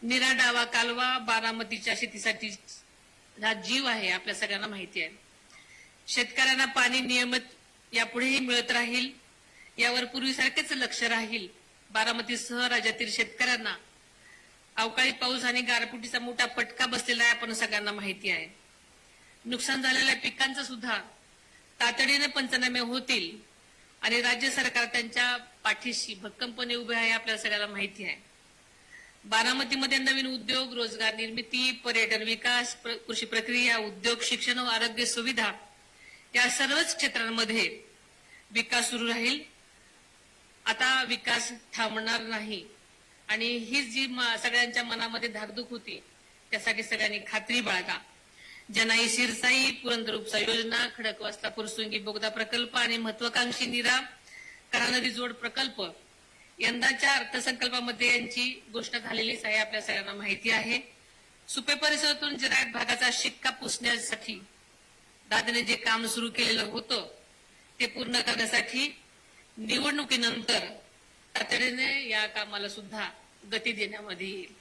नीरा डावा कालवा बारामतीच्या शेतीसाठी हा जीव आहे, आपल्या सगळ्यांना माहिती आहे. शेतकऱ्यांना पाणी नियमित यापुढेही मिळत राहील यावर पूर्वीसारखेच लक्ष राहील. बारामतीसह राज्यातील शेतकऱ्यांना अवकाळी पाऊस आणि गारपिटीचा मोठा फटका बसलेला आहे, आपण सगळ्यांना माहिती आहे. नुकसान झालेल्या पिकांचं सुद्धा तातडीने पंचनामे होतील आणि राज्य सरकार त्यांच्या पाठीशी भक्कमपणे उभे आहे, आपल्याला सगळ्यांना माहिती आहे. बारामतीमध्ये नवीन उद्योग, रोजगार निर्मिती, पर्यटन विकास, कृषी प्रक्रिया, उद्योग, शिक्षण व आरोग्य सुविधा या सर्वच क्षेत्रांमध्ये विकास सुरू राहील. आता विकास थांबणार नाही आणि ही जी सगळ्यांच्या मनामध्ये धाकधूक होती त्यासाठी सगळ्यांनी खात्री बाळगा. जनाई शिरसाई, पुरंदर उपसा योजना, खडकवासला फुरसुंगी बोगदा प्रकल्प आणि महत्वाकांक्षी नीरा करा नदी जोड प्रकल्प यंदाच्या अर्थसंकल्पामध्ये यांची घोषणा झालेलीच आहे, आपल्या सगळ्यांना माहिती आहे. सुपे परिसरातून जिरायत भागाचा शिक्का पुसण्यासाठी दादाने जे काम सुरू केलेलं होतं ते पूर्ण करण्यासाठी निवडणुकीनंतर तातडीने या कामाला सुद्धा गती देण्यामध्ये येईल.